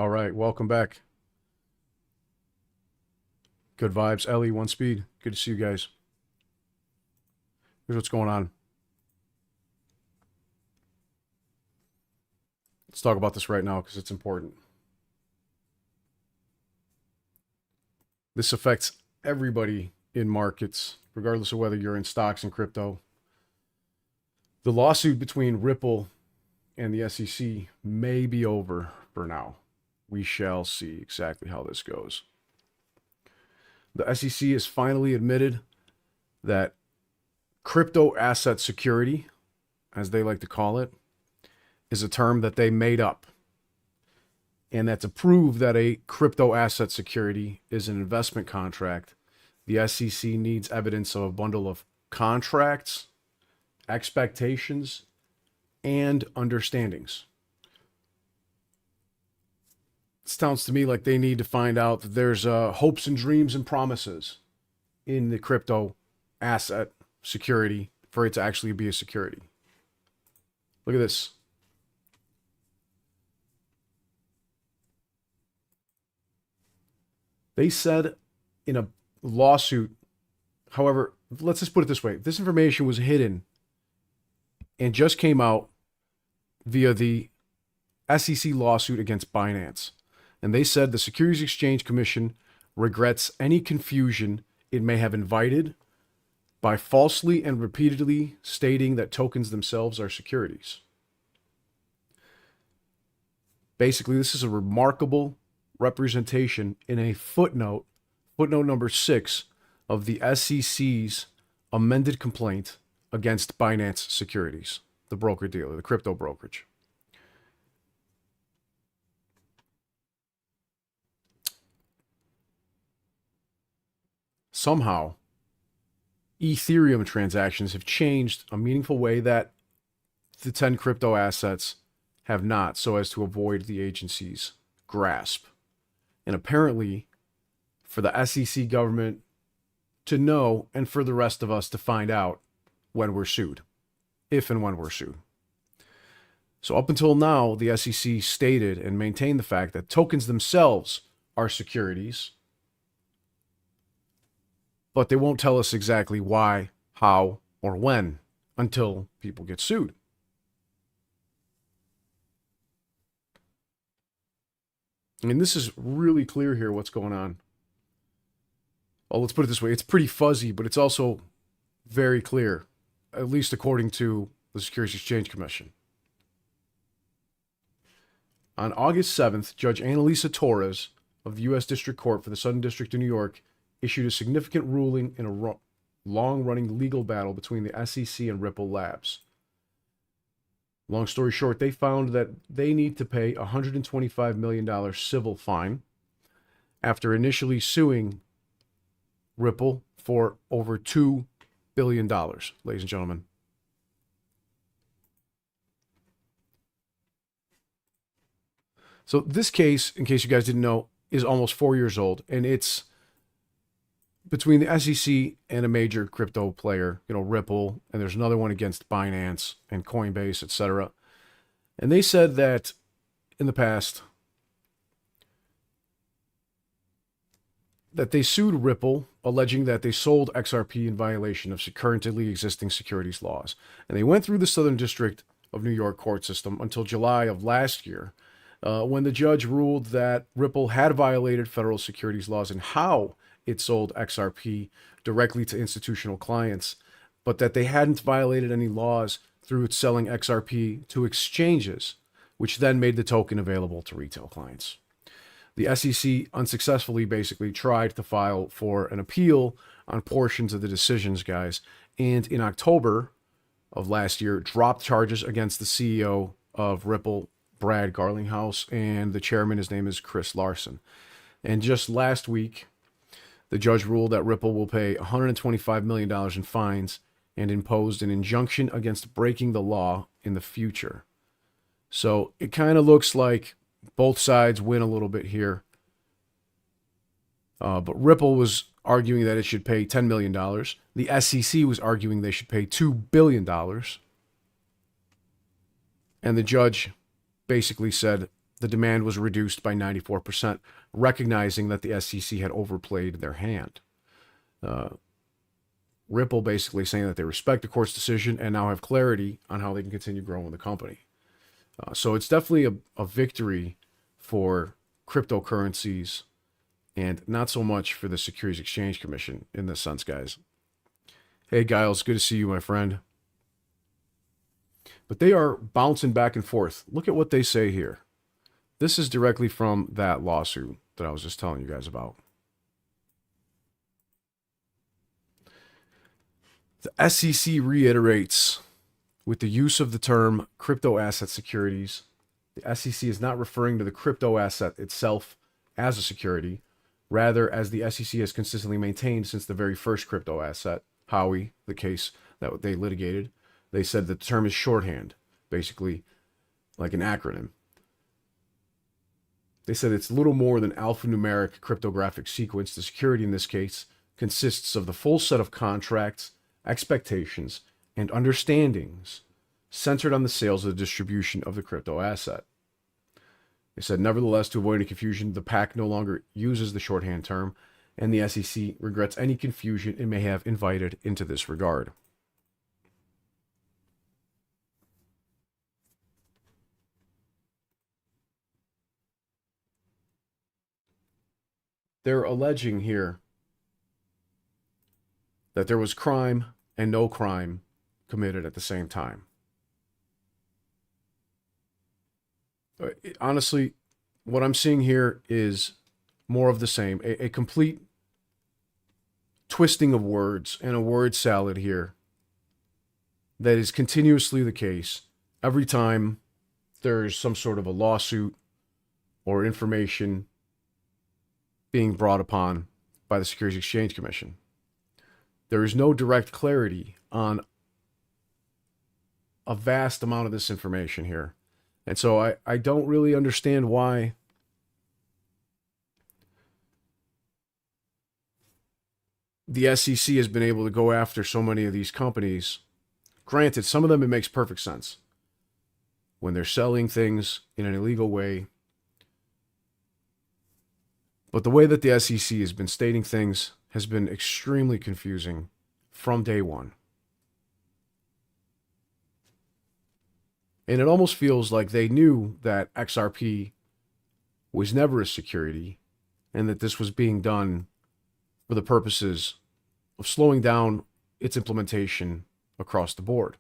All right, welcome back. Good vibes. Ellie, one speed. Good to see you guys. Here's what's going on. Let's talk about this right now because it's important. This affects everybody in markets, regardless of whether you're in stocks and crypto. The lawsuit between Ripple and the SEC may be over for now. We shall see exactly how this goes. The SEC has finally admitted that crypto asset security, as they like to call it, is a term that they made up. And that to prove that a crypto asset security is an investment contract, the SEC needs evidence of a bundle of contracts, expectations, and understandings. It sounds to me like they need to find out that there's hopes and dreams and promises in the crypto asset security for it to actually be a security. Look at this. They said in a lawsuit, however, let's just put it this way. This information was hidden and just came out via the SEC lawsuit against Binance. And they said the Securities Exchange Commission regrets any confusion it may have invited by falsely and repeatedly stating that tokens themselves are securities. Basically, this is a remarkable representation in a footnote number 6 of the SEC's amended complaint against Binance Securities, the broker-dealer, the crypto brokerage. Somehow, Ethereum transactions have changed a meaningful way that the 10 crypto assets have not, so as to avoid the agency's grasp. And apparently, for the SEC government to know and for the rest of us to find out when we're sued, if and when we're sued. So up until now, the SEC stated and maintained the fact that tokens themselves are securities, but they won't tell us exactly why, how, or when until people get sued. I mean, this is really clear here what's going on. Well, let's put it this way. It's pretty fuzzy, but it's also very clear, at least according to the Securities Exchange Commission. On August 7th, Judge Annalisa Torres of the U.S. District Court for the Southern District of New York issued a significant ruling in a long-running legal battle between the SEC and Ripple Labs. Long story short, they found that they need to pay a $125 million civil fine after initially suing Ripple for over $2 billion, ladies and gentlemen. So this case, in case you guys didn't know, is almost 4 years old, and it's between the SEC and a major crypto player, Ripple, and there's another one against Binance and Coinbase, etc. And they said that in the past that they sued Ripple, alleging that they sold XRP in violation of currently existing securities laws. And they went through the Southern District of New York court system until July of last year, when the judge ruled that Ripple had violated federal securities laws and how it sold XRP directly to institutional clients, but that they hadn't violated any laws through its selling XRP to exchanges, which then made the token available to retail clients. The SEC unsuccessfully basically tried to file for an appeal on portions of the decisions, guys, and in October of last year, dropped charges against the CEO of Ripple, Brad Garlinghouse, and the chairman, his name is Chris Larson. And just last week, the judge ruled that Ripple will pay $125 million in fines and imposed an injunction against breaking the law in the future. So it kind of looks like both sides win a little bit here. But Ripple was arguing that it should pay $10 million. The SEC was arguing they should pay $2 billion. And the judge basically said, the demand was reduced by 94%, recognizing that the SEC had overplayed their hand. Ripple basically saying that they respect the court's decision and now have clarity on how they can continue growing the company. So it's definitely a victory for cryptocurrencies and not so much for the Securities Exchange Commission in this sense, guys. Hey, Giles, good to see you, my friend. But they are bouncing back and forth. Look at what they say here. This is directly from that lawsuit that I was just telling you guys about. The SEC reiterates, with the use of the term crypto asset securities, the SEC is not referring to the crypto asset itself as a security, rather, as the SEC has consistently maintained since the very first crypto asset, Howie, the case that they litigated, they said the term is shorthand, basically like an acronym. They said it's little more than alphanumeric cryptographic sequence. The security in this case consists of the full set of contracts, expectations, and understandings centered on the sales or the distribution of the crypto asset. They said, nevertheless, to avoid any confusion, the PAC no longer uses the shorthand term, and the SEC regrets any confusion it may have invited into this regard. They're alleging here that there was crime and no crime committed at the same time. Honestly, what I'm seeing here is more of the same, a complete twisting of words and a word salad here that is continuously the case every time there's some sort of a lawsuit or information being brought upon by the Securities Exchange Commission. There is no direct clarity on a vast amount of this information here. And so I don't really understand why the SEC has been able to go after so many of these companies. Granted, some of them it makes perfect sense. When they're selling things in an illegal way. But the way that the SEC has been stating things has been extremely confusing from day one. And it almost feels like they knew that XRP was never a security and that this was being done for the purposes of slowing down its implementation across the board.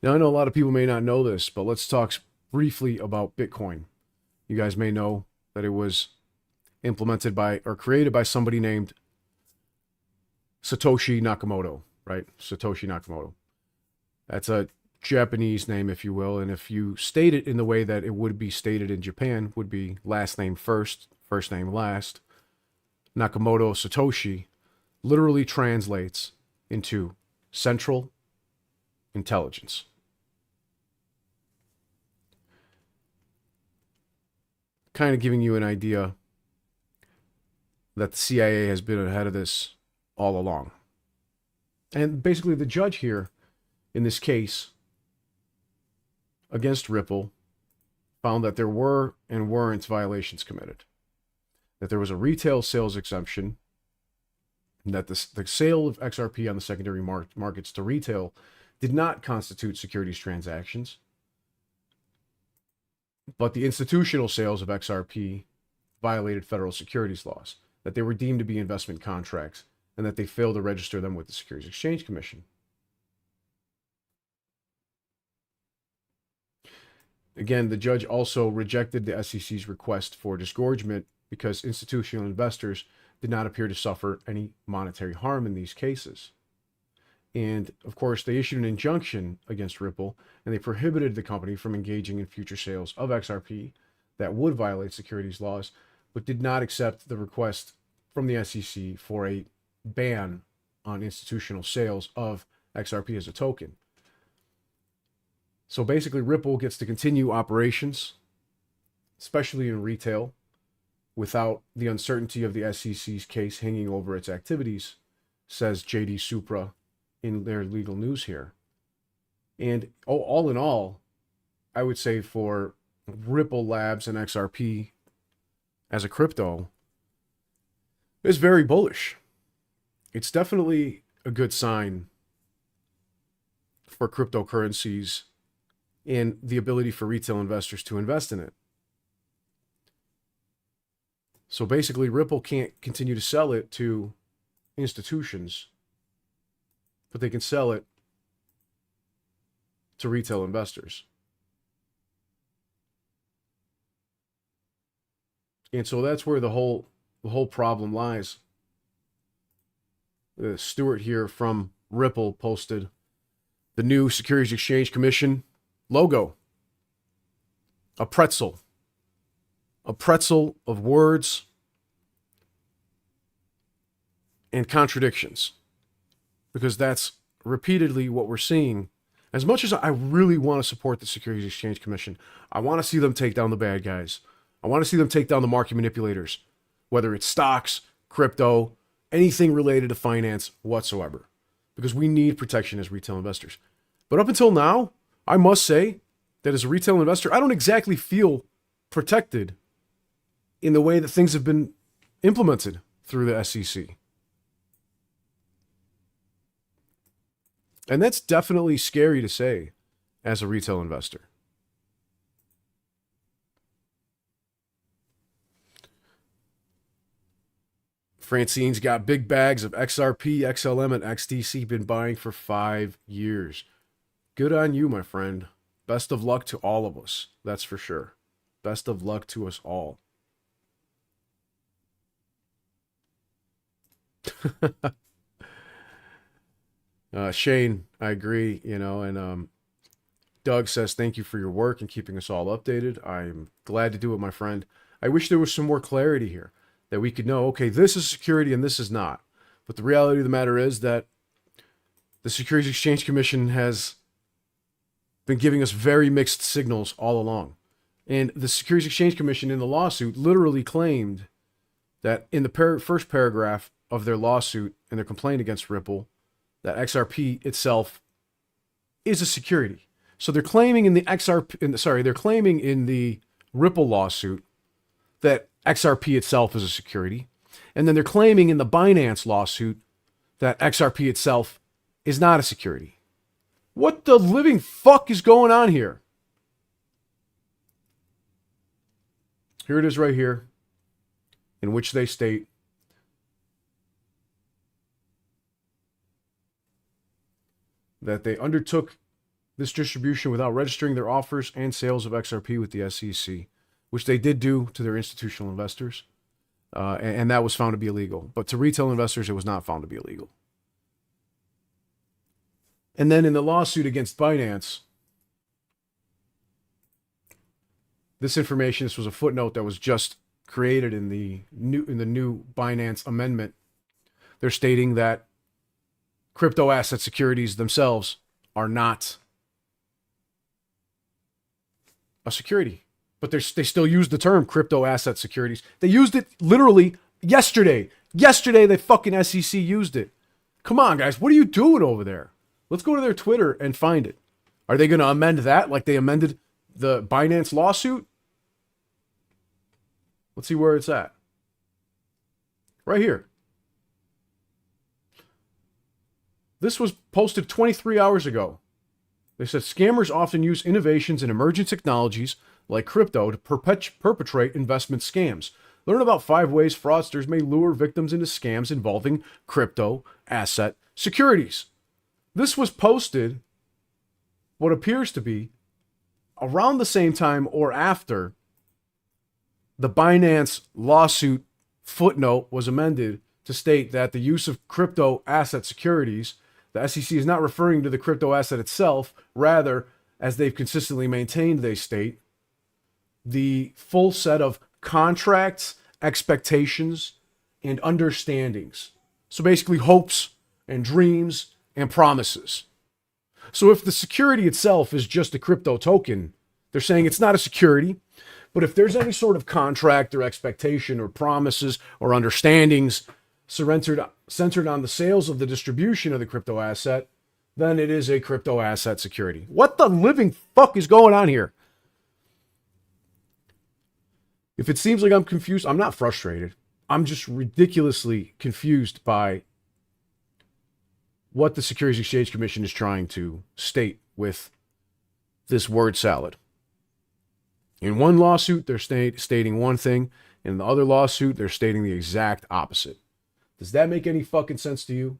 Now, I know a lot of people may not know this, but let's talk briefly about Bitcoin. You guys may know that it was implemented by or created by somebody named Satoshi Nakamoto, right? Satoshi Nakamoto. That's a Japanese name, if you will. And if you state it in the way that it would be stated in Japan, would be last name first, first name last. Nakamoto Satoshi literally translates into central intelligence. Kind of giving you an idea that the CIA has been ahead of this all along. And basically the judge here in this case against Ripple found that there were and weren't violations committed. That there was a retail sales exemption, and that the sale of XRP on the secondary markets to retail did not constitute securities transactions. But the institutional sales of XRP violated federal securities laws, that they were deemed to be investment contracts, and that they failed to register them with the Securities Exchange Commission. Again, the judge also rejected the SEC's request for disgorgement because institutional investors did not appear to suffer any monetary harm in these cases. And of course, they issued an injunction against Ripple, and they prohibited the company from engaging in future sales of XRP that would violate securities laws, but did not accept the request from the SEC for a ban on institutional sales of XRP as a token. So basically, Ripple gets to continue operations, especially in retail, without the uncertainty of the SEC's case hanging over its activities, says JD Supra in their legal news here. And all in all, I would say for Ripple Labs and XRP as a crypto is very bullish. It's definitely a good sign for cryptocurrencies and the ability for retail investors to invest in it. So basically, Ripple can't continue to sell it to institutions, but they can sell it to retail investors. And so that's where the whole problem lies. Stuart here from Ripple posted the new Securities Exchange Commission logo. A pretzel of words and contradictions. Because that's repeatedly what we're seeing. As much as I really want to support the Securities Exchange Commission, I want to see them take down the bad guys. I want to see them take down the market manipulators, whether it's stocks, crypto, anything related to finance whatsoever, because we need protection as retail investors. But up until now, I must say that as a retail investor, I don't exactly feel protected in the way that things have been implemented through the SEC. And that's definitely scary to say as a retail investor. Francine's got big bags of XRP, XLM, and XTC, been buying for 5 years. Good on you, my friend. Best of luck to all of us. That's for sure. Best of luck to us all. Shane, I agree, and Doug says, thank you for your work and keeping us all updated. I'm glad to do it, my friend. I wish there was some more clarity here, that we could know, okay, this is security and this is not. But the reality of the matter is that the Securities Exchange Commission has been giving us very mixed signals all along. And the Securities Exchange Commission in the lawsuit literally claimed that in the first paragraph of their lawsuit and their complaint against Ripple, that XRP itself is a security. So they're claiming in the Ripple lawsuit that XRP itself is a security. And then they're claiming in the Binance lawsuit that XRP itself is not a security. What the living fuck is going on here? Here it is right here, in which they state that they undertook this distribution without registering their offers and sales of XRP with the SEC, which they did do to their institutional investors, and that was found to be illegal. But to retail investors, it was not found to be illegal. And then in the lawsuit against Binance, this was a footnote that was just created in the new Binance amendment. They're stating that crypto asset securities themselves are not a security. But they still use the term crypto asset securities. They used it literally yesterday. Yesterday, the fucking SEC used it. Come on, guys. What are you doing over there? Let's go to their Twitter and find it. Are they going to amend that like they amended the Binance lawsuit? Let's see where it's at. Right here. This was posted 23 hours ago. They said scammers often use innovations in emerging technologies like crypto to perpetrate investment scams. Learn about 5 ways fraudsters may lure victims into scams involving crypto asset securities. This was posted, what appears to be, around the same time or after the Binance lawsuit footnote was amended to state that the use of crypto asset securities, the SEC is not referring to the crypto asset itself, rather, as they've consistently maintained, they state, the full set of contracts, expectations, and understandings. So basically hopes and dreams and promises. So if the security itself is just a crypto token, they're saying it's not a security, but if there's any sort of contract or expectation or promises or understandings centered on the sales of the distribution of the crypto asset, then it is a crypto asset security. What the living fuck is going on here? If it seems like I'm confused, I'm not frustrated. I'm just ridiculously confused by what the Securities Exchange Commission is trying to state with this word salad. In one lawsuit, they're stating one thing. In the other lawsuit, they're stating the exact opposite. Does that make any fucking sense to you?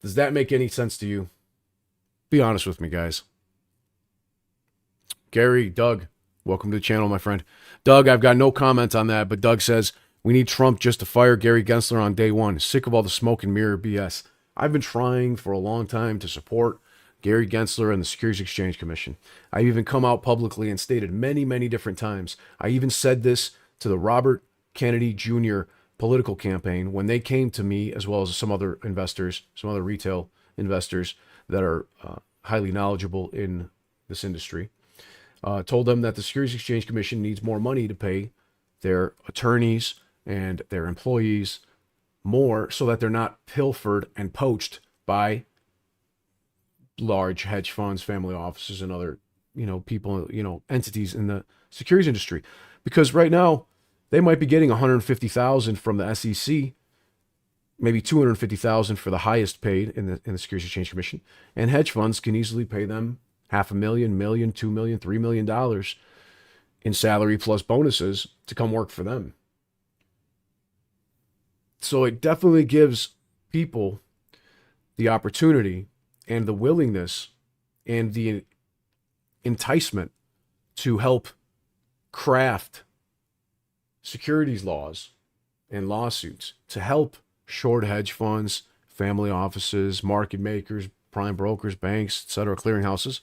Does that make any sense to you? Be honest with me, guys. Gary, Doug, welcome to the channel, my friend. Doug, I've got no comment on that, but Doug says, we need Trump just to fire Gary Gensler on day one. Sick of all the smoke and mirror BS. I've been trying for a long time to support Gary Gensler and the Securities Exchange Commission. I've even come out publicly and stated many, many different times. I even said this to the Robert Kennedy Jr. political campaign when they came to me, as well as some other investors, some other retail investors that are highly knowledgeable in this industry. Told them that the Securities Exchange Commission needs more money to pay their attorneys and their employees more so that they're not pilfered and poached by large hedge funds, family offices, and other, people, entities in the securities industry. Because right now, they might be getting $150,000 from the SEC, maybe $250,000 for the highest paid in the Securities Exchange Commission, and hedge funds can easily pay them $500,000, $1 million, $2 million, $3 million in salary plus bonuses to come work for them. So it definitely gives people the opportunity and the willingness and the enticement to help craft securities laws and lawsuits to help short hedge funds, family offices, market makers, prime brokers, banks, etc., clearinghouses,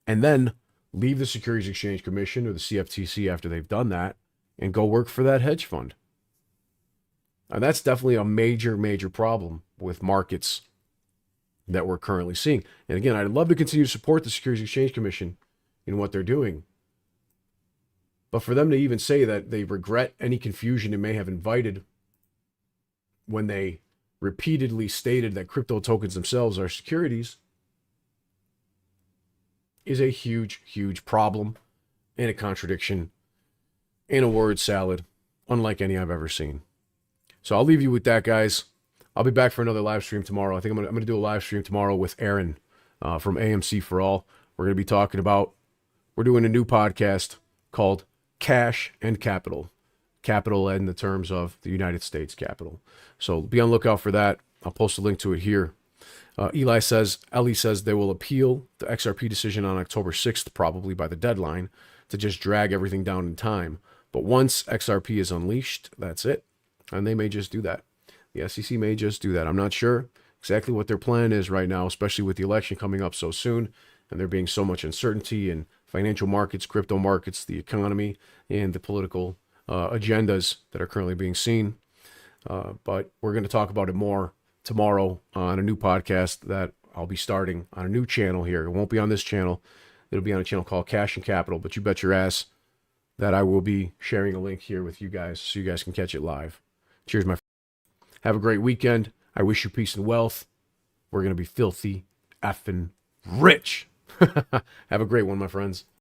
and then leave the Securities Exchange Commission or the CFTC after they've done that and go work for that hedge fund. And that's definitely a major, major problem with markets that we're currently seeing. And again, I'd love to continue to support the Securities Exchange Commission in what they're doing. But for them to even say that they regret any confusion it may have invited when they repeatedly stated that crypto tokens themselves are securities is a huge, huge problem and a contradiction and a word salad unlike any I've ever seen. So I'll leave you with that, guys. I'll be back for another live stream tomorrow. I think I'm gonna do a live stream tomorrow with Aaron from AMC for All. We're gonna be talking about, we're doing a new podcast called Cash and Capital. Capital in the terms of the United States capital. So be on the lookout for that. I'll post a link to it here. Ellie says they will appeal the XRP decision on October 6th, probably by the deadline, to just drag everything down in time. But once XRP is unleashed, that's it. And they may just do that. The SEC may just do that. I'm not sure exactly what their plan is right now, especially with the election coming up so soon and there being so much uncertainty in financial markets, crypto markets, the economy, and the political agendas that are currently being seen. But we're going to talk about it more tomorrow on a new podcast that I'll be starting on a new channel here. It won't be on this channel. It'll be on a channel called Cash and Capital, but you bet your ass that I will be sharing a link here with you guys so you guys can catch it live. Cheers, my friend. Have a great weekend. I wish you peace and wealth. We're going to be filthy effing rich. Have a great one, my friends.